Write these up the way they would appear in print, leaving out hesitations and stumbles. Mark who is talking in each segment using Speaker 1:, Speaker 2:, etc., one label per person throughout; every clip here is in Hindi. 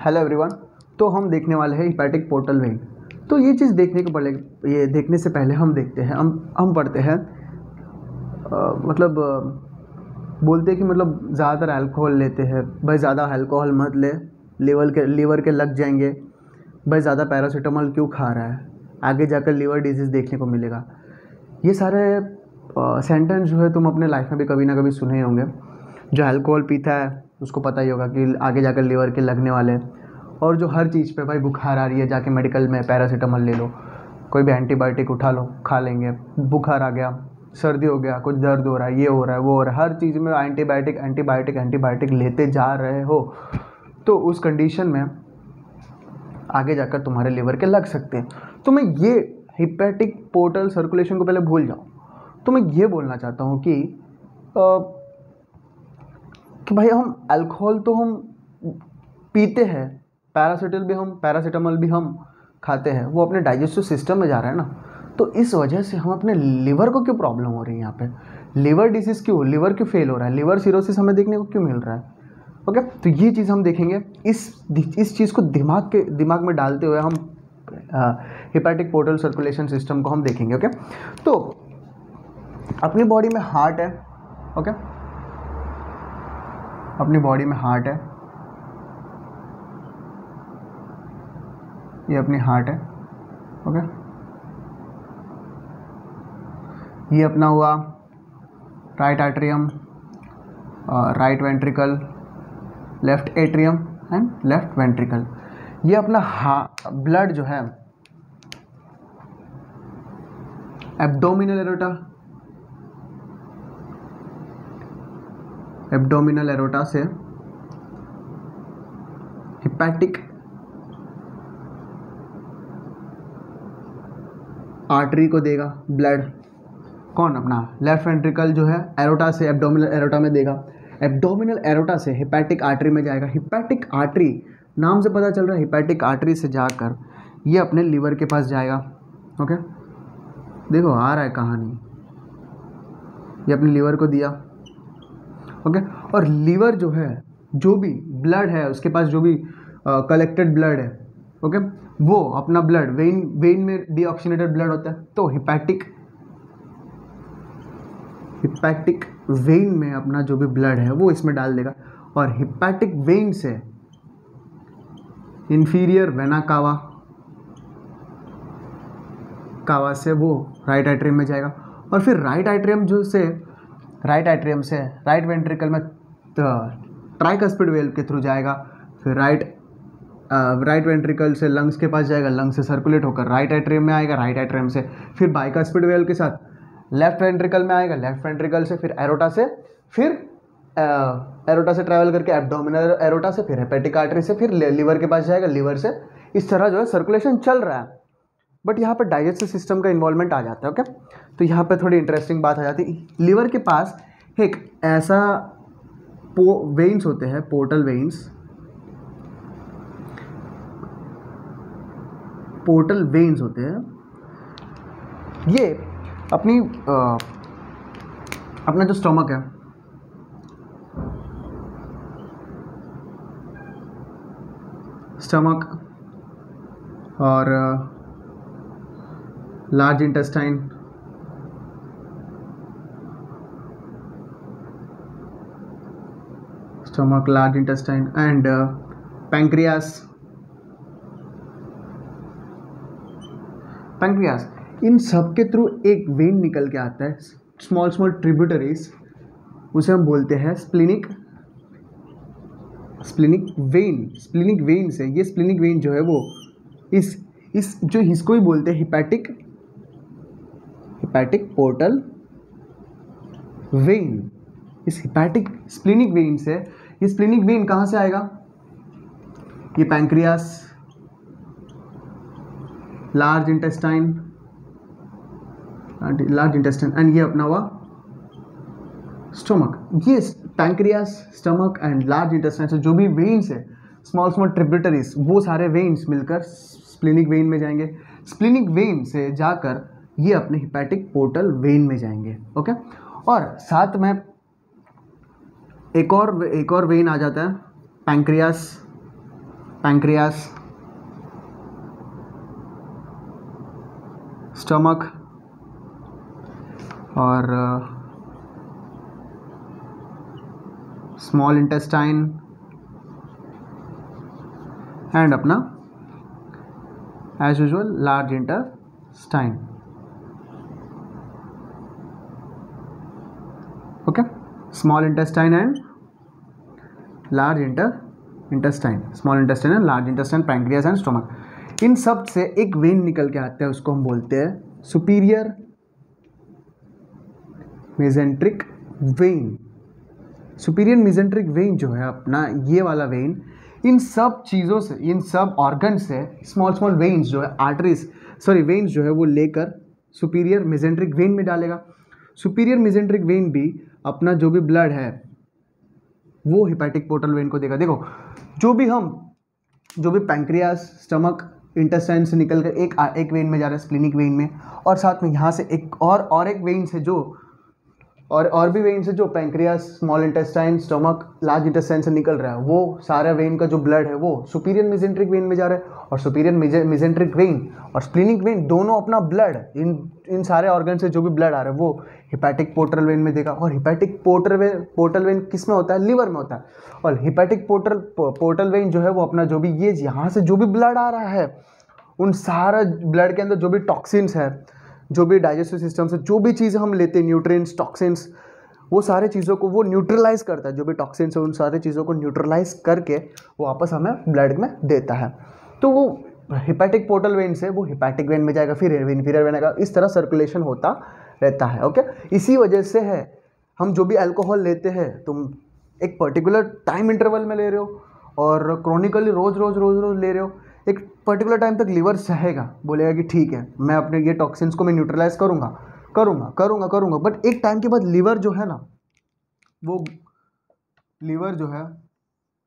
Speaker 1: Hello everyone. तो हम देखने वाले हैं हिपैटिक पोर्टल वेन। तो ये चीज़ देखने से पहले हम देखते हैं, हम पढ़ते हैं बोलते हैं कि ज़्यादातर अल्कोहल लेते हैं। भाई ज़्यादा अल्कोहल मत ले, लीवर के लग जाएंगे। भाई ज़्यादा पैरासीटामोल क्यों खा रहा है, आगे जाकर लीवर डिजीज़ देखने को मिलेगा। ये सारे सेंटेंस जो है तुम अपने लाइफ में भी कभी ना कभी सुने ही होंगे। जो अल्कोहल पीता है उसको पता ही होगा कि आगे जाकर लीवर के लगने वाले। और जो हर चीज़ पे भाई बुखार आ रही है, जाके मेडिकल में पैरासीटामोल ले लो, कोई भी एंटीबायोटिक उठा लो, खा लेंगे। बुखार आ गया, सर्दी हो गया, कुछ दर्द हो रहा है, ये हो रहा है, वो हो रहा है, हर चीज़ में एंटीबायोटिक लेते जा रहे हो, तो उस कंडीशन में आगे जाकर तुम्हारे लीवर के लग सकते हैं। तो मैं ये हिपैटिक पोर्टल सर्कुलेशन को पहले भूल जाओ। तो मैं ये बोलना चाहता हूँ कि भाई हम अल्कोहल तो हम पीते हैं, पैरासीटामोल भी हम खाते हैं, वो अपने डाइजेस्टिव सिस्टम में जा रहा है ना। तो इस वजह से हम अपने लीवर को क्यों प्रॉब्लम हो रही है, यहाँ पे लीवर डिसीज़ क्यों, लीवर क्यों फेल हो रहा है, लीवर सिरोसिस हमें देखने को क्यों मिल रहा है। ओके, तो ये चीज़ हम देखेंगे। इस चीज़ को दिमाग में डालते हुए हम हिपैटिक पोर्टल सर्कुलेशन सिस्टम को हम देखेंगे। ओके, तो अपनी बॉडी में हार्ट है। ओके, अपनी बॉडी में हार्ट है, ये अपनी हार्ट है। ओके, ये अपना हुआ right atrium, right ventricle, left atrium and left ventricle. ये अपना ब्लड जो है एब्डोमिनल एरोटा से हिपैटिक आर्टरी को देगा ब्लड। कौन? अपना लेफ्ट वेंट्रिकल जो है एरोटा से एब्डोमिनल एरोटा में देगा, एब्डोमिनल एरोटा से हिपैटिक आर्टरी में जाएगा। हिपैटिक आर्टरी नाम से पता चल रहा है, हिपैटिक आर्टरी से जाकर ये अपने लीवर के पास जाएगा। ओके, देखो आ रहा है कहानी, ये अपने लीवर को दिया। ओके, और लीवर जो है, जो भी ब्लड है उसके पास, जो भी कलेक्टेड ब्लड है, ओके, वो अपना ब्लड वेन में डीऑक्सीनेटेड ब्लड होता है, तो हिपैटिक वेन में अपना जो भी ब्लड है वो इसमें डाल देगा। और हिपैटिक वेन से इंफीरियर वेना कावा से वो राइट एट्रियम में जाएगा। और फिर राइट एट्रियम से राइट वेंट्रिकल में ट्राइकस्पिड वेल्व के थ्रू जाएगा। फिर राइट वेंट्रिकल से लंग्स के पास जाएगा, लंग्स से सर्कुलेट होकर राइट एट्रियम में आएगा, राइट एट्रियम से फिर बाइकस्पिड वेल्व के साथ लेफ्ट वेंट्रिकल में आएगा, लेफ्ट वेंट्रिकल से फिर एरोटा से ट्रैवल करके एब्डोमिनल एरोटा से फिर हेपेटिक आर्टरी से फिर लीवर के पास जाएगा, लीवर से इस तरह जो है सर्कुलेशन चल रहा है। बट यहाँ पर डाइजेस्टिव सिस्टम का इन्वॉल्वमेंट आ जाता है। ओके, तो यहाँ पर थोड़ी इंटरेस्टिंग बात आ जाती है। लीवर के पास एक ऐसा वेन्स होते हैं, पोर्टल वेन्स होते हैं। ये अपना जो स्टमक है, स्टमक और large intestine, stomach, large intestine and pancreas, इन सब के थ्रू एक वेन निकल के आता है, स्मॉल ट्रिब्यूटरीज, उसे हम बोलते हैं स्प्लिनिक वेन से। ये स्प्लिनिक वेन जो है वो इस जो इसको ही बोलते हैं हिपैटिक पोर्टल वेन। इस हिपैटिक स्प्लिनिक वेन से, ये स्प्लिनिक वेन कहाँ से आएगा? ये पैंक्रियास, लार्ज इंटेस्टाइन एंड ये अपना हुआ स्टमक। ये pancreas, stomach and large intestine से जो भी वेन्स है, स्मॉल ट्रिब्यूटरीज, वो सारे वेन्स मिलकर स्प्लिनिक वेन में जाएंगे। स्प्लिनिक वेन से जाकर ये अपने हिपैटिक पोर्टल वेन में जाएंगे। ओके, और साथ में एक और वेन आ जाता है पैंक्रियास पैंक्रियास, स्टमक और स्मॉल इंटेस्टाइन एंड अपना as usual large intestine. Okay, small intestine and large intestine, small intestine and large intestine, pancreas and stomach. इन सब से एक वेन निकल के आते हैं, उसको हम बोलते हैं superior mesenteric when. Superior mesenteric when जो है अपना, ये वाला वेन इन सब चीज़ों से, इन सब ऑर्गन से स्मॉल स्मॉल वेन्स जो है, आर्टरीज सॉरी वेन्स जो है वो लेकर सुपीरियर मेसेंट्रिक वेन में डालेगा। सुपीरियर मेसेंट्रिक वेन भी अपना जो भी ब्लड है वो हिपैटिक पोर्टल वेन को देगा। देखो जो भी पैंक्रियास, स्टमक, इंटेस्टाइन से निकल कर एक वेन में जा रहा है, स्प्लिनिक वेन में, और साथ में यहाँ से एक और एक वेन से जो और भी वेन से जो pancreas, small intestine, stomach, large intestine से निकल रहा है, वो सारा वेन का जो ब्लड है वो सुपीरियर मेसेंट्रिक वेन में जा रहा है। और सुपीरियर मेसेंट्रिक वेन और स्प्लिनिक वेन दोनों अपना ब्लड इन सारे ऑर्गन से जो भी ब्लड आ रहा है वो हिपैटिक पोर्टल वेन में देगा। और हिपैटिक पोर्टल वेन किस में होता है? लिवर में होता है। और हिपैटिक पोर्टल वेन जो है वो अपना जो भी ये यहाँ से जो भी ब्लड आ रहा है, उन सारा ब्लड के अंदर जो भी टॉक्सिन्स है, जो भी डाइजेस्टिव सिस्टम से जो भी चीज़ें हम लेते हैं, न्यूट्रिएंट्स, टॉक्सिन्स, वो सारे चीज़ों को वो न्यूट्रलाइज करता है। जो भी टॉक्सिन्स है उन सारे चीज़ों को न्यूट्रलाइज करके वो वापस हमें ब्लड में देता है। तो वो हिपैटिक पोर्टल वेन से वो हिपैटिक वेन में जाएगा, फिर इन्फीरियर वेन आएगा, इस तरह सर्कुलेशन होता रहता है। ओके, इसी वजह से है हम जो भी अल्कोहल लेते हैं, तुम एक पर्टिकुलर टाइम इंटरवल में ले रहे हो और क्रोनिकली रोज रोज ले रहे हो, एक पर्टिकुलर टाइम तक लिवर सहेगा, बोलेगा कि ठीक है मैं अपने ये टॉक्सिन्स को मैं न्यूट्रलाइज करूँगा, बट एक टाइम के बाद लिवर जो है ना, वो लिवर जो है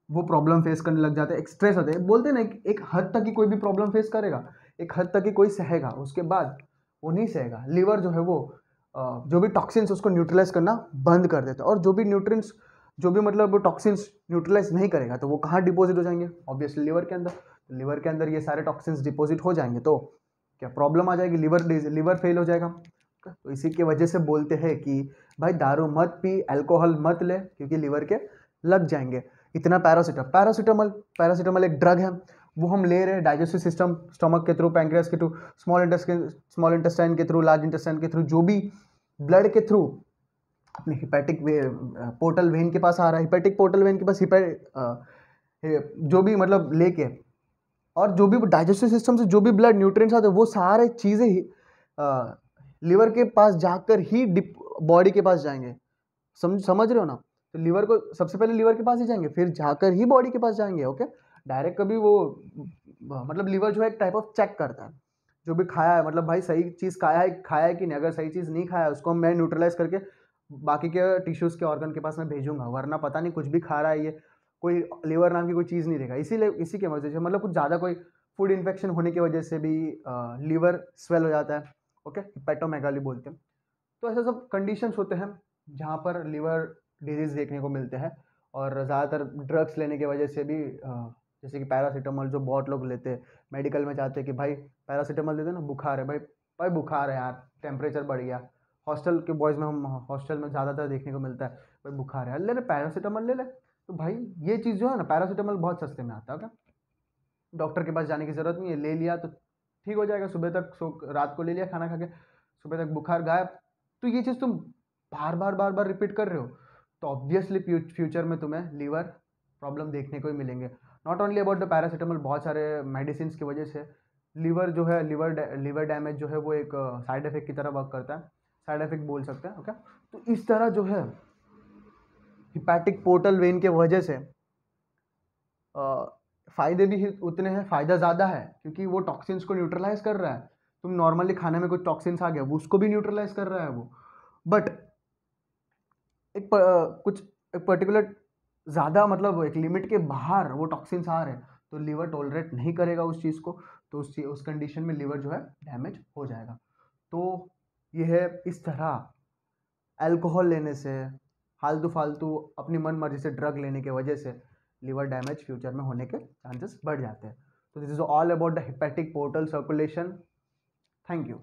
Speaker 1: वो प्रॉब्लम फेस करने लग जाते हैं, स्ट्रेस होते हैं। बोलते हैं ना एक हद तक ही कोई भी प्रॉब्लम फेस करेगा, एक हद तक ही कोई सहेगा, उसके बाद वो नहीं सहेगा। लिवर जो है वो जो भी टॉक्सिन्स उसको न्यूट्रलाइज करना बंद कर देता है। और जो भी न्यूट्रिएंट्स, जो भी मतलब वो टॉक्सिन्स न्यूट्रलाइज नहीं करेगा तो वो कहाँ डिपॉजिट हो जाएंगे? ऑब्वियसली लिवर के अंदर। तो लिवर के अंदर ये सारे टॉक्सिन्स डिपॉजिट हो जाएंगे तो क्या प्रॉब्लम आ जाएगी? लिवर फेल हो जाएगा। तो इसी की वजह से बोलते हैं कि भाई दारू मत पी, अल्कोहल मत ले, क्योंकि लिवर के लग जाएंगे। इतना पैरासीटामोल एक ड्रग है, वो हम ले रहे हैं डाइजेस्टिव सिस्टम, स्टमक के थ्रू, पैंक्रियास के थ्रू, स्मॉल इंटेस्टाइन के थ्रू, लार्ज इंटेस्टाइन के थ्रू, जो भी ब्लड के थ्रू अपने हिपैटिक पोर्टल वेन के पास आ रहा है। हिपैटिक पोर्टल वेन के पास जो भी मतलब लेके, और जो भी डाइजेस्टिव सिस्टम से जो भी ब्लड न्यूट्रिएंट्स आते हैं वो सारे चीज़ें ही लिवर के पास जाकर ही बॉडी के पास जाएंगे। समझ रहे हो ना? तो लिवर को सबसे पहले लिवर के पास ही जाएंगे, फिर जाकर ही बॉडी के पास जाएंगे। ओके, डायरेक्ट कभी वो मतलब लिवर जो है एक टाइप ऑफ चेक करता है जो भी खाया है, मतलब भाई सही चीज़ खाया है कि नहीं। अगर सही चीज़ नहीं खाया है उसको मैं न्यूट्रलाइज करके बाकी के टिश्यूज़ के ऑर्गन के पास मैं भेजूंगा, वरना पता नहीं कुछ भी खा रहा है ये, कोई लिवर नाम की कोई चीज़ नहीं रहेगा। इसीलिए इसी की वजह से मतलब कुछ ज़्यादा कोई फूड इन्फेक्शन होने की वजह से भी लिवर स्वेल हो जाता है। ओके, हेपेटोमेगाली बोलते हैं। तो ऐसे सब कंडीशंस होते हैं जहाँ पर लिवर डिजीज़ देखने को मिलते हैं। और ज़्यादातर ड्रग्स लेने की वजह से भी जैसे कि पैरासीटामोल जो बहुत लोग लेते हैं, मेडिकल में जाते हैं कि भाई पैरासीटामोल दे दो ना, बुखार है भाई बुखार है यार, टेम्परेचर बढ़ गया। हॉस्टल के बॉयज़ में हम हॉस्टल में ज़्यादातर देखने को मिलता है, भाई बुखार है, ले पैरासीटामोल ले ले। तो भाई ये चीज़ जो है ना, पैरासीटामोल बहुत सस्ते में आता है। क्या डॉक्टर के पास जाने की ज़रूरत नहीं है, ले लिया तो ठीक हो जाएगा, सुबह तक रात को ले लिया खाना खा के, सुबह तक बुखार गायब। तो ये चीज़ तुम बार बार रिपीट कर रहे हो तो ऑब्वियसली फ्यूचर में तुम्हें लीवर प्रॉब्लम देखने को ही मिलेंगे। Not only about the paracetamol, बहुत सारे मेडिसिन की वजह से लीवर जो है, लीवर डैमेज जो है वो एक साइड इफेक्ट की तरह वर्क करता है, साइड इफेक्ट बोल सकते हैं। ओके, तो इस तरह जो है हिपैटिक पोर्टल वेन के वजह से फ़ायदे भी उतने हैं, फ़ायदा ज़्यादा है क्योंकि वो टॉक्सिन्स को न्यूट्रलाइज कर रहा है। तुम नॉर्मली खाने में कुछ टॉक्सिन्स आ गया वो उसको भी न्यूट्रलाइज कर रहा है वो, बट एक पर्टिकुलर ज़्यादा मतलब एक लिमिट के बाहर वो टॉक्सिन्स आ रहे हैं तो लीवर टॉलरेट नहीं करेगा उस चीज़ को, तो उस कंडीशन में लीवर जो है डैमेज हो जाएगा। तो ये है इस तरह अल्कोहल लेने से, फालतू अपनी मन मर्जी से ड्रग लेने की वजह से लिवर डैमेज फ्यूचर में होने के चांसेस बढ़ जाते हैं। तो this is all about the hepatic portal circulation. Thank you.